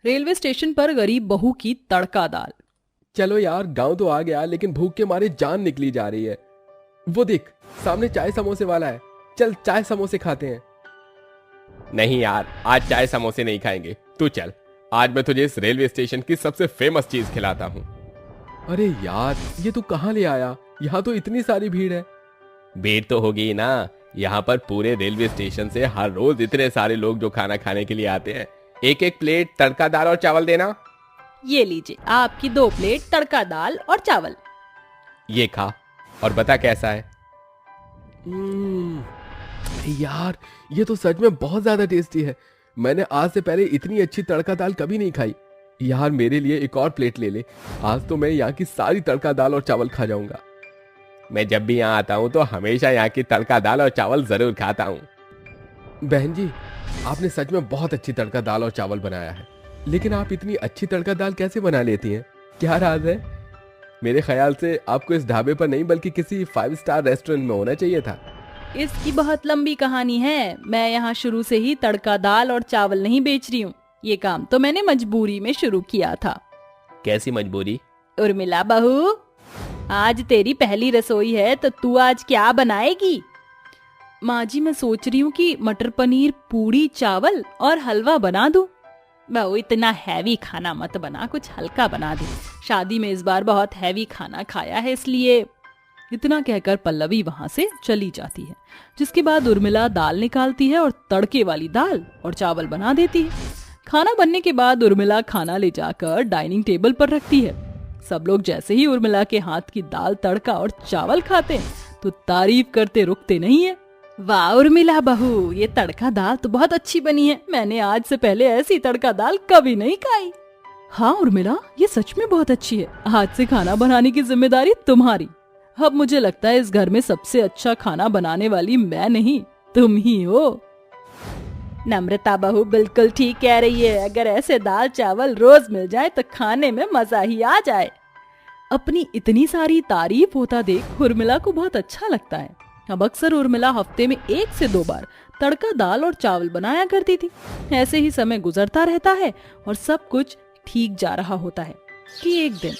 Railway station पर गरीब बहू की तड़का दाल। चलो यार, गांव तो आ गया लेकिन भूख के मारे जान निकली जा रही है। वो देख, सामने चाय समोसे वाला है। चल चाय समोसे खाते हैं। नहीं यार, आज चाय समोसे नहीं खाएंगे। तू चल, आज मैं तुझे इस रेलवे स्टेशन की सबसे फेमस चीज खिलाता हूँ। अरे यार, ये तू कहाँ ले आया? यहाँ तो इतनी सारी भीड़ है। भीड़ तो होगी ही ना। यहाँ पर पूरे रेलवे स्टेशन से हर रोज इतने सारे लोग जो खाना खाने के लिए आते हैं। एक एक प्लेट तड़का दाल और चावल देना। ये लीजिए आपकी 2 प्लेट तड़का दाल और चावल। ये खा और बता कैसा है। यार, ये तो सच में बहुत ज्यादा टेस्टी है। मैंने आज से पहले इतनी अच्छी तड़का दाल कभी नहीं खाई। यार, मेरे लिए एक और प्लेट ले ले। आज तो मैं यहाँ की सारी तड़का दाल और चावल खा जाऊंगा। मैं जब भी यहाँ आता हूँ तो हमेशा यहाँ की तड़का दाल और चावल जरूर खाता हूँ। बहन जी, आपने सच में बहुत अच्छी तड़का दाल और चावल बनाया है। लेकिन आप इतनी अच्छी तड़का दाल कैसे बना लेती हैं? क्या राज है? मेरे ख्याल से आपको इस ढाबे पर नहीं बल्कि किसी 5 स्टार रेस्टोरेंट में होना चाहिए था। इसकी बहुत लंबी कहानी है। मैं यहाँ शुरू से ही तड़का दाल और चावल नहीं बेच रही हूँ। ये काम तो मैंने मजबूरी में शुरू किया था। कैसी मजबूरी? उर्मिला बहू, आज तेरी पहली रसोई है तो तू आज क्या बनाएगी? माँ जी, मैं सोच रही हूँ कि मटर पनीर, पूड़ी, चावल और हलवा बना दूँ। बहू, इतना हैवी खाना मत बना, कुछ हल्का बना दे। शादी में इस बार बहुत हैवी खाना खाया है इसलिए। इतना कहकर पल्लवी वहां से चली जाती है, जिसके बाद उर्मिला दाल निकालती है और तड़के वाली दाल और चावल बना देती है। खाना बनने के बाद उर्मिला खाना ले जाकर डाइनिंग टेबल पर रखती है। सब लोग जैसे ही उर्मिला के हाथ की दाल, तड़का और चावल खाते हैं तो तारीफ करते रुकते नहीं है। वाह उर्मिला बहू, ये तड़का दाल तो बहुत अच्छी बनी है। मैंने आज से पहले ऐसी तड़का दाल कभी नहीं खाई। हाँ उर्मिला, ये सच में बहुत अच्छी है। आज से खाना बनाने की जिम्मेदारी तुम्हारी। अब मुझे लगता है इस घर में सबसे अच्छा खाना बनाने वाली मैं नहीं, तुम ही हो। नम्रता बहू बिल्कुल ठीक कह रही है। अगर ऐसे दाल चावल रोज मिल जाए तो खाने में मजा ही आ जाए। अपनी इतनी सारी तारीफ होता देख उर्मिला को बहुत अच्छा लगता है। अब अक्सर उर्मिला हफ्ते में 1 से 2 बार तड़का दाल और चावल बनाया करती थी। ऐसे ही समय गुजरता रहता है और सब कुछ ठीक जा रहा होता है कि एक दिन,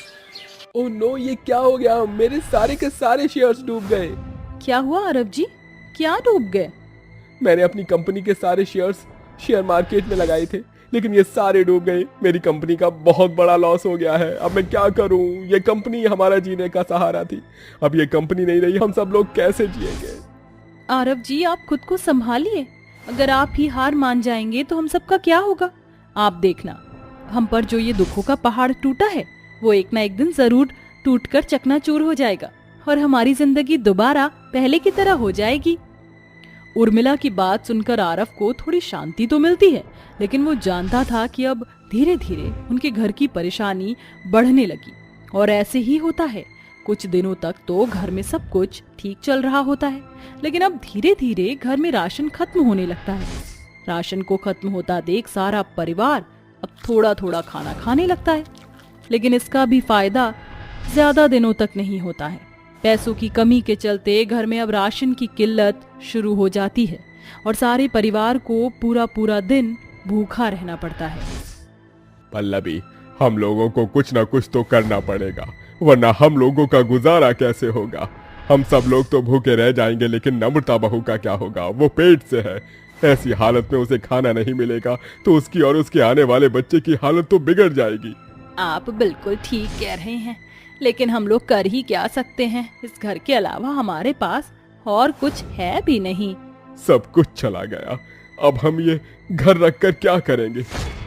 ओह नो, ये क्या हो गया? मेरे सारे के सारे शेयर्स डूब गए। क्या हुआ अरब जी, क्या डूब गए? मैंने अपनी कंपनी के सारे शेयर्स शेयर मार्केट में लगाए थे, लेकिन ये सारे डूब गए। मेरी कंपनी का बहुत बड़ा लॉस हो गया है। अब मैं क्या करूं? ये कंपनी हमारा जीने का सहारा थी। अब ये कंपनी नहीं रही, हम सब लोग कैसे जिएंगे? आरव जी, आप खुद को संभालिए। अगर आप ही हार मान जाएंगे तो हम सबका क्या होगा? आप देखना, हम पर जो ये दुखों का पहाड़ टूटा है वो एक ना एक दिन जरूर टूटकर चकनाचूर हो जाएगा और हमारी जिंदगी दोबारा पहले की तरह हो जाएगी। उर्मिला की बात सुनकर आरव को थोड़ी शांति तो मिलती है, लेकिन वो जानता था कि अब धीरे धीरे उनके घर की परेशानी बढ़ने लगी। और ऐसे ही होता है। कुछ दिनों तक तो घर में सब कुछ ठीक चल रहा होता है, लेकिन अब धीरे धीरे घर में राशन खत्म होने लगता है। राशन को खत्म होता देख सारा परिवार अब थोड़ा थोड़ा खाना खाने लगता है, लेकिन इसका भी फायदा ज्यादा दिनों तक नहीं होता है। पैसों की कमी के चलते घर में अब राशन की किल्लत शुरू हो जाती है और सारे परिवार को पूरा पूरा दिन भूखा रहना पड़ता है। पल्लवी, हम लोगों को कुछ ना कुछ तो करना पड़ेगा, वरना हम लोगों का गुजारा कैसे होगा? हम सब लोग तो भूखे रह जाएंगे, लेकिन नम्रता बहू का क्या होगा? वो पेट से है। ऐसी हालत में उसे खाना नहीं मिलेगा तो उसकी और उसके आने वाले बच्चे की हालत तो बिगड़ जाएगी। आप बिल्कुल ठीक कह रहे हैं, लेकिन हम लोग कर ही क्या सकते हैं? इस घर के अलावा हमारे पास और कुछ है भी नहीं। सब कुछ चला गया। अब हम ये घर रखकर क्या करेंगे?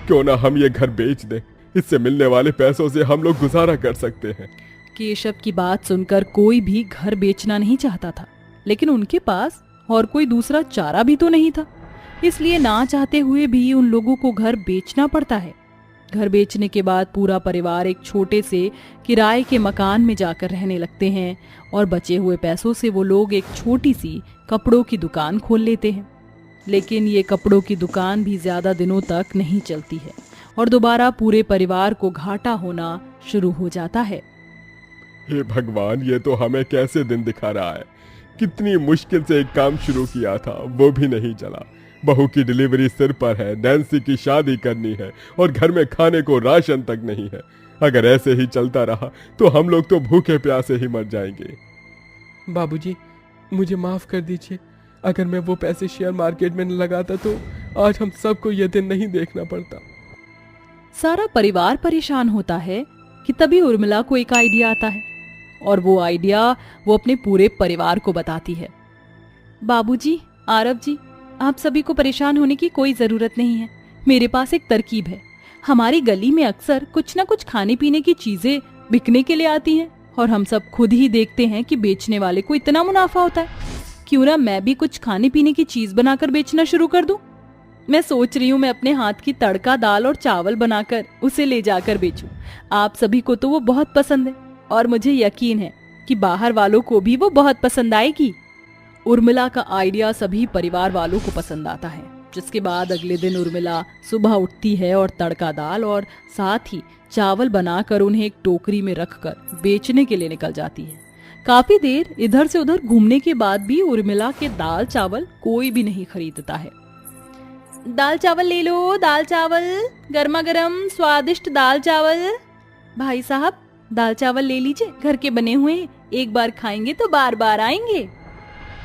क्यों ना हम ये घर बेच दें, इससे मिलने वाले पैसों से हम लोग गुजारा कर सकते हैं। केशव की बात सुनकर कोई भी घर बेचना नहीं चाहता था, लेकिन उनके पास और कोई दूसरा चारा भी तो नहीं था। इसलिए ना चाहते हुए भी उन लोगों को घर बेचना पड़ता है। घर बेचने के बाद पूरा परिवार एक छोटे से किराए के मकान में जाकर रहने लगते हैं और बचे हुए पैसों से वो लोग एक छोटी सी कपड़ों की दुकान खोल लेते हैं। लेकिन ये कपड़ों की दुकान भी ज्यादा दिनों तक नहीं चलती है और दोबारा पूरे परिवार को घाटा होना शुरू हो जाता है। हे भगवान, ये तो हमें कैसे दिन दिखा रहा है। कितनी मुश्किल से एक काम शुरू किया था, वो भी नहीं चला। बहू की डिलीवरी सिर पर है, नैन्सी की शादी करनी है और घर में खाने को राशन तक नहीं है। अगर ऐसे ही चलता रहा तो हम लोग तो भूखे प्यासे ही मर जाएंगे। बाबूजी, मुझे माफ कर दीजिए। अगर मैं वो पैसे शेयर मार्केट में न लगाता तो आज हम सबको ये दिन नहीं देखना पड़ता। सारा परिवार परेशान होता है कि तभी उर्मिला को एक आइडिया आता है और वो आइडिया वो अपने पूरे परिवार को बताती है। बाबूजी, आरव जी, आप सभी को परेशान होने की कोई जरूरत नहीं है। मेरे पास एक तरकीब है। हमारी गली में अक्सर कुछ ना कुछ खाने पीने की चीजें बिकने के लिए आती हैं और हम सब खुद ही देखते हैं कि बेचने वाले को इतना मुनाफा होता है। क्यों ना मैं भी कुछ खाने पीने की चीज बनाकर बेचना शुरू कर दूं? मैं सोच रही हूँ मैं अपने हाथ की तड़का दाल और चावल बनाकर उसे ले जाकर बेचूं। आप सभी को तो वो बहुत पसंद है और मुझे यकीन है कि बाहर वालों को भी वो बहुत पसंद आएगी। उर्मिला का आइडिया सभी परिवार वालों को पसंद आता है, जिसके बाद अगले दिन उर्मिला सुबह उठती है और तड़का दाल और साथ ही चावल बनाकर उन्हें एक टोकरी में रखकर बेचने के लिए निकल जाती है। काफी देर इधर से उधर घूमने के बाद भी उर्मिला के दाल चावल कोई भी नहीं खरीदता है। दाल चावल ले लो, दाल चावल, गर्मा गर्म स्वादिष्ट दाल चावल। भाई साहब, दाल चावल ले लीजिए, घर के बने हुए हैं, एक बार खाएंगे तो बार बार आएंगे।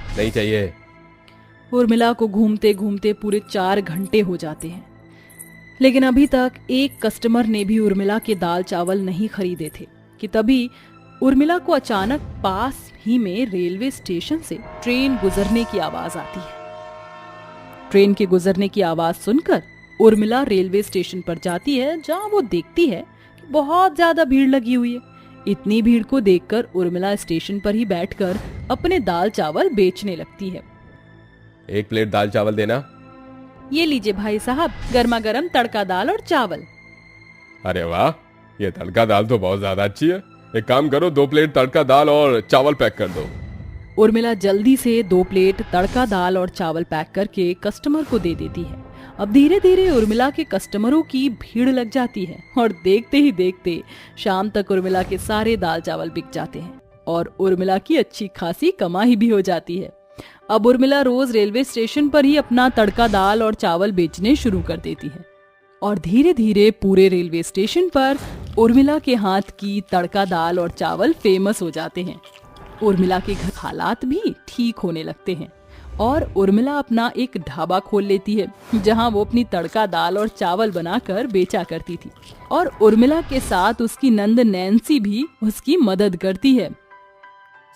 नहीं चाहिए। उर्मिला को घूमते घूमते पूरे 4 घंटे हो जाते हैं, लेकिन अभी तक एक कस्टमर ने भी उर्मिला के दाल चावल नहीं खरीदे थे कि तभी उर्मिला को अचानक पास ही में रेलवे स्टेशन से ट्रेन गुजरने की आवाज आती है। ट्रेन के गुजरने की आवाज सुनकर उर्मिला रेलवे स्टेशन पर जाती है, जहां वो देखती है कि बहुत ज्यादा भीड़ लगी हुई है। इतनी भीड़ को देखकर उर्मिला स्टेशन पर ही बैठकर अपने दाल चावल बेचने लगती है। 1 प्लेट दाल चावल देना। ये लीजिए भाई साहब, गर्मा गर्म तड़का दाल और चावल। अरे वाह, ये तड़का दाल तो बहुत ज्यादा अच्छी है। एक काम करो, 2 प्लेट तड़का दाल और चावल पैक कर दो। उर्मिला जल्दी से 2 प्लेट तड़का दाल और चावल पैक करके कस्टमर को दे देती है। अब धीरे धीरे उर्मिला के कस्टमरों की भीड़ लग जाती है और देखते ही देखते शाम तक उर्मिला के सारे दाल चावल बिक जाते हैं और उर्मिला की अच्छी खासी कमाई भी हो जाती है। अब उर्मिला रोज रेलवे स्टेशन पर ही अपना तड़का दाल और चावल बेचने शुरू कर देती है और धीरे धीरे पूरे रेलवे स्टेशन पर उर्मिला के हाथ की तड़का दाल और चावल फेमस हो जाते हैं। उर्मिला के घर हालात भी ठीक होने लगते हैं और उर्मिला अपना एक ढाबा खोल लेती है, जहां वो अपनी तड़का दाल और चावल बनाकर बेचा करती थी और उर्मिला के साथ उसकी नंद नैन्सी भी उसकी मदद करती है।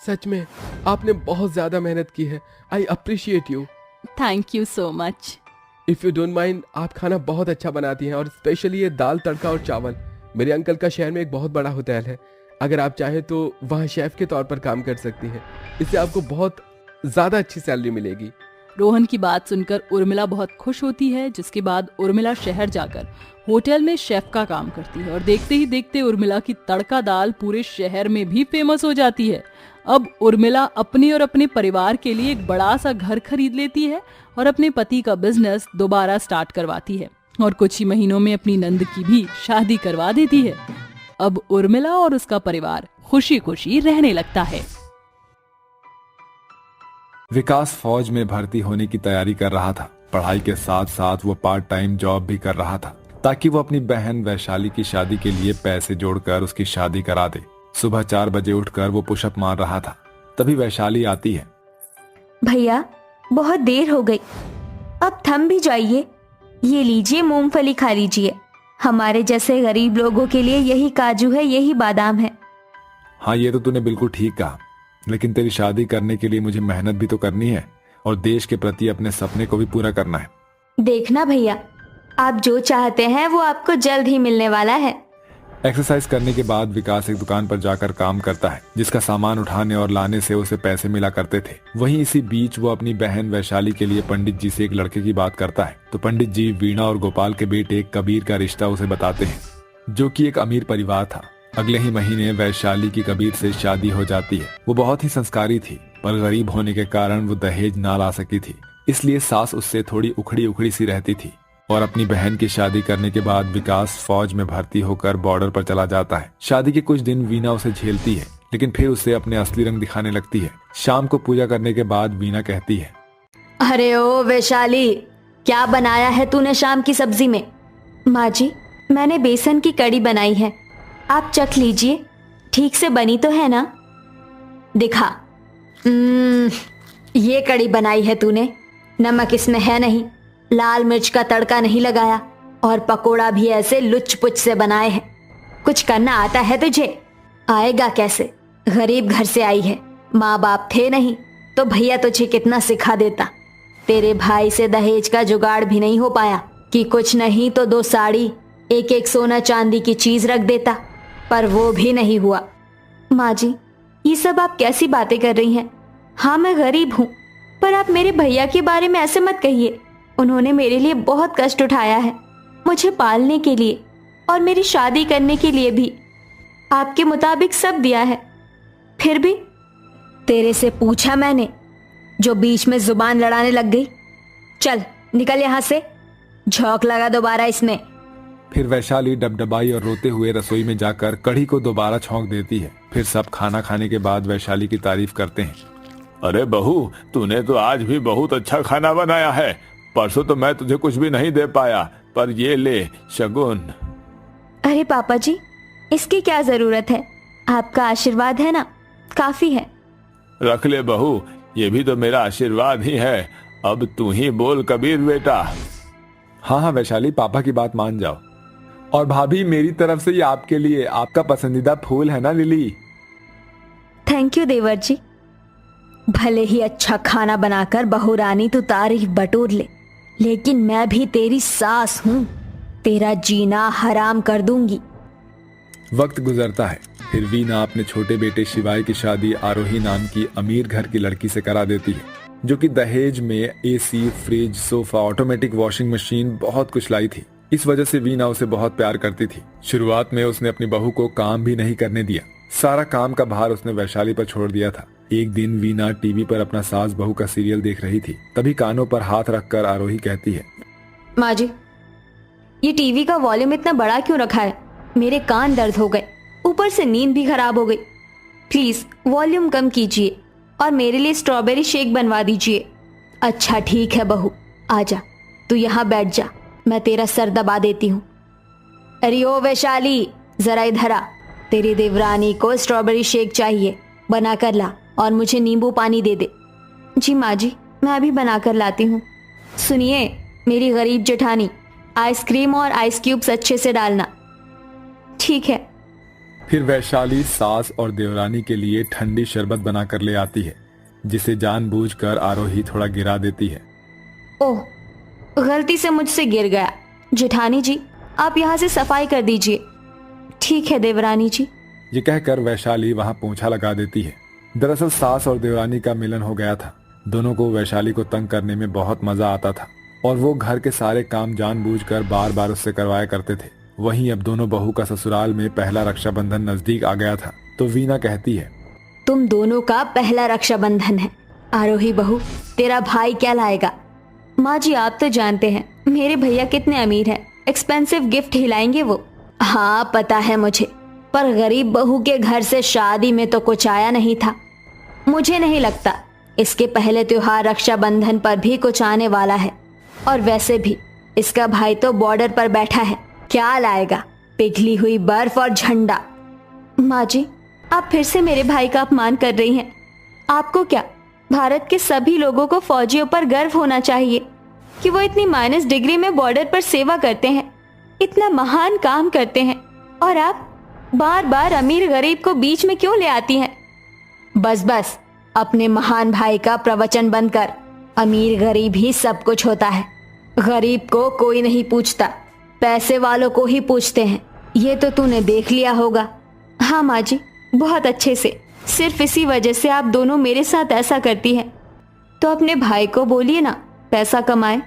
सच में आपने बहुत ज्यादा मेहनत की है। I appreciate you. Thank you so much. If you don't mind, आप खाना बहुत अच्छा बनाती हैं और स्पेशली ये दाल तड़का और चावल। मेरे अंकल का शहर में एक बहुत बड़ा होटल है, अगर आप चाहें तो वहाँ शेफ के तौर पर काम कर सकती हैं। इससे आपको बहुत ज्यादा अच्छी सैलरी मिलेगी। रोहन की बात सुनकर उर्मिला बहुत खुश होती है, जिसके बाद उर्मिला शहर जाकर होटल में शेफ का काम करती है और देखते ही देखते उर्मिला की तड़का दाल पूरे शहर में भी फेमस हो जाती है। अब उर्मिला अपने और अपने परिवार के लिए एक बड़ा सा घर खरीद लेती है और अपने पति का बिजनेस दोबारा स्टार्ट करवाती है और कुछ ही महीनों में अपनी नंद की भी शादी करवा देती है। अब उर्मिला और उसका परिवार खुशी खुशी रहने लगता है। विकास फौज में भर्ती होने की तैयारी कर रहा था। पढ़ाई के साथ साथ वो पार्ट टाइम जॉब भी कर रहा था ताकि वो अपनी बहन वैशाली की शादी के लिए पैसे जोड़कर उसकी शादी करा दे। सुबह 4 बजे उठकर वो पुशअप मार रहा था, तभी वैशाली आती है। भैया, बहुत देर हो गई, अब थम भी जाइए। ये लीजिए, मूंगफली खा लीजिए। हमारे जैसे गरीब लोगों के लिए यही काजू है, यही बादाम है। हाँ, ये तो तूने बिल्कुल ठीक कहा, लेकिन तेरी शादी करने के लिए मुझे मेहनत भी तो करनी है और देश के प्रति अपने सपने को भी पूरा करना है। देखना भैया, आप जो चाहते हैं वो आपको जल्द ही मिलने वाला है। एक्सरसाइज करने के बाद विकास एक दुकान पर जाकर काम करता है, जिसका सामान उठाने और लाने से उसे पैसे मिला करते थे। वहीं इसी बीच वो अपनी बहन वैशाली के लिए पंडित जी से एक लड़के की बात करता है, तो पंडित जी वीणा और गोपाल के बेटे कबीर का रिश्ता उसे बताते हैं, जो कि एक अमीर परिवार था। अगले ही महीने वैशाली की कबीर से शादी हो जाती है। वो बहुत ही संस्कारी थी, पर गरीब होने के कारण वो दहेज ना ला सकी थी, इसलिए सास उससे थोड़ी उखड़ी उखड़ी सी रहती थी। और अपनी बहन की शादी करने के बाद विकास फौज में भर्ती होकर बॉर्डर पर चला जाता है। शादी के कुछ दिन वीणा उसे झेलती है, लेकिन फिर उसे अपने असली रंग दिखाने लगती है। शाम को पूजा करने के बाद वीणा कहती है, अरे ओ वैशाली, क्या बनाया है तूने शाम की सब्जी में? माँ जी, मैंने बेसन की कड़ी बनाई है, आप चख लीजिए, ठीक से बनी तो है ना? दिखा। ये कड़ी बनाई है तूने, नमक इसमें है नहीं, लाल मिर्च का तड़का नहीं लगाया, और पकोड़ा भी ऐसे लुच पुच से बनाए हैं। कुछ करना आता है तुझे? आएगा कैसे? गरीब घर से आई है, माँ बाप थे नहीं तो भैया तुझे कितना सिखा देता। तेरे भाई से दहेज का जुगाड़ भी नहीं हो पाया कि कुछ नहीं तो 2 साड़ी, एक सोना चांदी की चीज रख देता, पर वो भी नहीं हुआ। माँ जी, ये सब आप कैसी बातें कर रही हैं? हाँ, मैं गरीब हूँ, पर आप मेरे भैया के बारे में ऐसे मत कहिए। उन्होंने मेरे लिए बहुत कष्ट उठाया है, मुझे पालने के लिए और मेरी शादी करने के लिए भी आपके मुताबिक सब दिया है। फिर भी तेरे से पूछा मैंने, जो बीच में जुबान लड़ाने लग गई। चल निकल यहाँ से, झोंक लगा दोबारा इसमें। फिर वैशाली डबडबाई और रोते हुए रसोई में जाकर कढ़ी को दोबारा छौंक देती है। फिर सब खाना खाने के बाद वैशाली की तारीफ करते हैं। अरे बहू, तूने तो आज भी बहुत अच्छा खाना बनाया है। परसों तो मैं तुझे कुछ भी नहीं दे पाया, पर ये ले शगुन। अरे पापा जी, इसकी क्या जरूरत है, आपका आशीर्वाद है ना, काफी है। रख ले बहू, ये भी तो मेरा आशीर्वाद ही है। अब तू ही बोल कबीर बेटा। हाँ हाँ वैशाली, पापा की बात मान जाओ। और भाभी, मेरी तरफ से ये आपके लिए, आपका पसंदीदा फूल है ना लिली। थैंक यू देवर जी। भले ही अच्छा खाना बनाकर बहू रानी तू तारीफ बटोर ले, लेकिन मैं भी तेरी सास हूँ, तेरा जीना हराम कर दूंगी। वक्त गुजरता है। फिर वीना अपने छोटे बेटे शिवाय की शादी आरोही नाम की अमीर घर की लड़की से करा देती है, जो कि दहेज में AC, fridge, sofa, automatic washing machine, बहुत कुछ लाई थी। इस वजह से वीना उसे बहुत प्यार करती थी। शुरुआत में उसने अपनी बहू को काम भी नहीं करने दिया, सारा काम का भार उसने वैशाली पर छोड़ दिया था। एक दिन वीना टीवी पर अपना सास बहू का सीरियल देख रही थी, तभी कानों पर हाथ रखकर आरोही कहती है, माँ जी, ये टीवी का वॉल्यूम इतना बड़ा क्यों रखा है? मेरे कान दर्द हो गए, ऊपर से नींद भी खराब हो गई। प्लीज वॉल्यूम कम कीजिए और मेरे लिए स्ट्रॉबेरी शेक बनवा दीजिए। अच्छा ठीक है बहू, आजा, तू यहाँ बैठ जा, मैं तेरा सर दबा देती हूँ। अरे ओ वैशाली, जरा इधर आ, तेरी देवरानी को स्ट्रॉबेरी शेक चाहिए, बना कर ला, और मुझे नींबू पानी दे दे। जी माँ जी, मैं अभी बना कर लाती हूँ। सुनिए मेरी गरीब जेठानी, आइसक्रीम और आइस क्यूब्स अच्छे से डालना। ठीक है। फिर वैशाली सास और देवरानी के लिए ठंडी शरबत बनाकर ले आती है, जिसे जानबूझकर आरोही थोड़ा गिरा देती है। ओह, गलती से मुझसे गिर गया। जेठानी जी, आप यहाँ से सफाई कर दीजिए। ठीक है देवरानी जी। ये कहकर वैशाली वहाँ पोंछा लगा देती है। दरअसल सास और देवरानी का मिलन हो गया था। दोनों को वैशाली को तंग करने में बहुत मजा आता था और वो घर के सारे काम जानबूझकर बार बार उससे करवाया करते थे। वहीं अब दोनों बहू का ससुराल में पहला रक्षाबंधन नजदीक आ गया था, तो वीना कहती है, तुम दोनों का पहला रक्षाबंधन है, आरोही बहू तेरा भाई क्या लाएगा? माँ जी, आप तो जानते हैं मेरे भैया कितने अमीर हैं, एक्सपेंसिव गिफ्ट हिलाएंगे वो। हाँ पता है मुझे, पर गरीब बहू के घर से शादी में तो कुछ आया नहीं था। मुझे नहीं लगता इसके पहले त्योहार रक्षाबंधन पर भी कुछ आने वाला है, और वैसे भी इसका भाई तो बॉर्डर पर बैठा है, क्या लाएगा? पिघली हुई बर्फ और झंडा। माँ जी, आप फिर से मेरे भाई का अपमान कर रही हैं। आपको क्या, भारत के सभी लोगों को फौजियों पर गर्व होना चाहिए कि वो इतनी माइनस डिग्री में बॉर्डर पर सेवा करते हैं, इतना महान काम करते हैं, और आप बार बार अमीर गरीब को बीच में क्यों ले आती हैं? बस बस, अपने महान भाई का प्रवचन बंद कर। अमीर गरीब ही सब कुछ होता है, गरीब को कोई नहीं पूछता, पैसे वालों को ही पूछते हैं। ये तो तूने देख लिया होगा। हाँ माँ जी, बहुत अच्छे से। सिर्फ इसी वजह से आप दोनों मेरे साथ ऐसा करती हैं। तो अपने भाई को बोलिए ना, पैसा कमाए।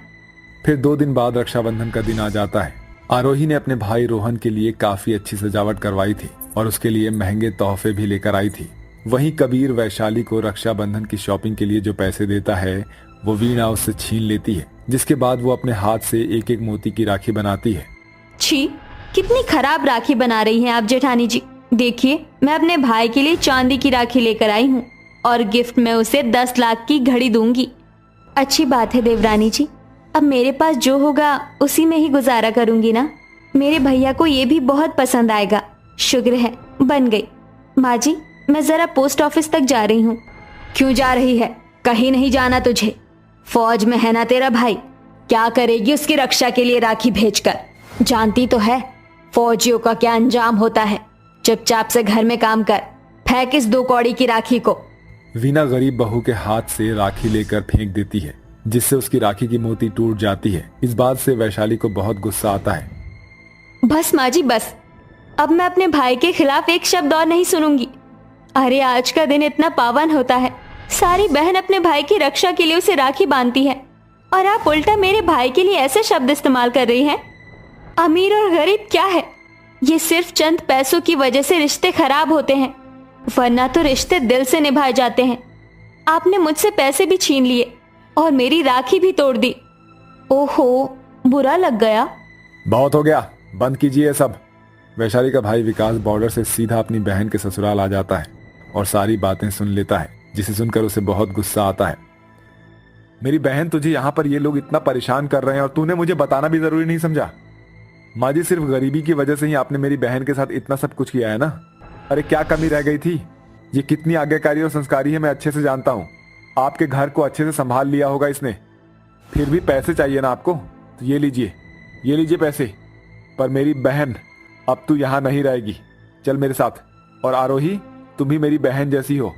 फिर 2 दिन बाद रक्षाबंधन का दिन आ जाता है। आरोही ने अपने भाई रोहन के लिए काफी अच्छी सजावट करवाई थी और उसके लिए महंगे तोहफे भी लेकर आई थी। वहीं कबीर वैशाली को रक्षाबंधन की शॉपिंग के लिए जो पैसे देता है वो वीणा उससे छीन लेती है, जिसके बाद वो अपने हाथ से एक एक मोती की राखी बनाती है। छी, कितनी खराब राखी बना रही हैं आप जेठानी जी। देखिए, मैं अपने भाई के लिए चांदी की राखी लेकर आई हूँ और गिफ्ट में उसे 10 लाख की घड़ी दूंगी। अच्छी बात है देवरानी जी, अब मेरे पास जो होगा उसी में ही गुजारा करूंगी ना। मेरे भैया को ये भी बहुत पसंद आएगा। शुक्र है बन गई। माँ जी, मैं जरा पोस्ट ऑफिस तक जा रही हूँ। क्यों जा रही है? कहीं नहीं जाना तुझे। फौज में है ना तेरा भाई, क्या करेगी उसकी रक्षा के लिए राखी भेजकर? जानती तो है फौजियों का क्या अंजाम होता है। चुपचाप से घर में काम कर, फेंक इस 2 कौड़ी की राखी को। वीना गरीब बहू के हाथ से राखी लेकर फेंक देती है, जिससे उसकी राखी की मोती टूट जाती है। इस बात से वैशाली को बहुत गुस्सा आता है। बस माँ जी बस, अब मैं अपने भाई के खिलाफ एक शब्द और नहीं सुनूंगी। अरे आज का दिन इतना पावन होता है, सारी बहन अपने भाई की रक्षा के लिए उसे राखी बांधती है, और आप उल्टा मेरे भाई के लिए ऐसे शब्द इस्तेमाल कर रही हैं। अमीर और गरीब क्या है, ये सिर्फ चंद पैसों की वजह से रिश्ते खराब होते हैं, वरना तो रिश्ते दिल से निभाए जाते हैं। आपने मुझसे पैसे भी छीन लिए और मेरी राखी भी तोड़ दी। ओहो, बुरा लग गया। बहुत हो गया, बंद कीजिए सब। वैशाली का भाई विकास बॉर्डर से सीधा अपनी बहन के ससुराल आ जाता है और सारी बातें सुन लेता है, जिसे सुनकर उसे बहुत गुस्सा आता है। मेरी बहन, तुझे यहाँ पर ये लोग इतना परेशान कर रहे हैं और तूने मुझे बताना भी जरूरी नहीं समझा। माँ जी, सिर्फ गरीबी की वजह से ही आपने मेरी बहन के साथ इतना सब कुछ किया है ना। अरे क्या कमी रह गई थी? ये कितनी आज्ञाकारी और संस्कारी है मैं अच्छे से जानता हूँ। आपके घर को अच्छे से संभाल लिया होगा इसने। फिर भी पैसे चाहिए ना आपको, तो ये लीजिए पैसे। पर मेरी बहन, अब तू यहाँ नहीं रहेगी, चल मेरे साथ। और आरोही, तुम भी मेरी बहन जैसी हो,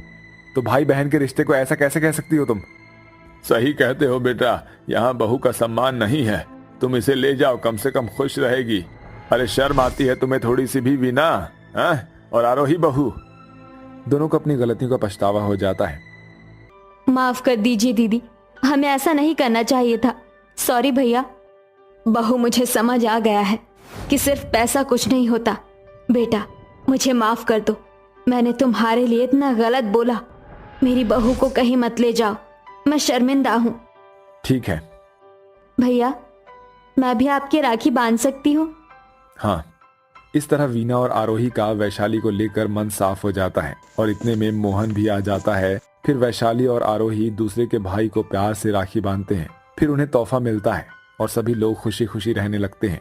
तो भाई बहन के रिश्ते को ऐसा कैसे कह सकती हो तुम? सही कहते हो बेटा, यहाँ बहू का सम्मान नहीं है। तुम इसे ले जाओ, कम से कम खुश रहेगी। अरे शर्म आती है तुम्हें थोड़ी सी भी वीना? और आरोही बहू। दोनों को अपनी गलतियों का पछतावा हो जाता है। माफ कर दीजिए दीदी, हमें ऐसा नहीं करना चाहिए था। सॉरी भैया। बहू, मुझे समझ आ गया है कि सिर्फ पैसा कुछ नहीं होता। बेटा, मुझे माफ कर दो, मैंने तुम्हारे लिए इतना गलत बोला। मेरी बहू को कहीं मत ले जाओ, मैं शर्मिंदा हूँ। ठीक है भैया, मैं भी आपकी राखी बांध सकती हूँ? हाँ। इस तरह वीना और आरोही का वैशाली को लेकर मन साफ हो जाता है और इतने में मोहन भी आ जाता है। फिर वैशाली और आरोही दूसरे के भाई को प्यार से राखी बांधते हैं। फिर उन्हें तोहफा मिलता है और सभी लोग खुशी खुशी रहने लगते हैं।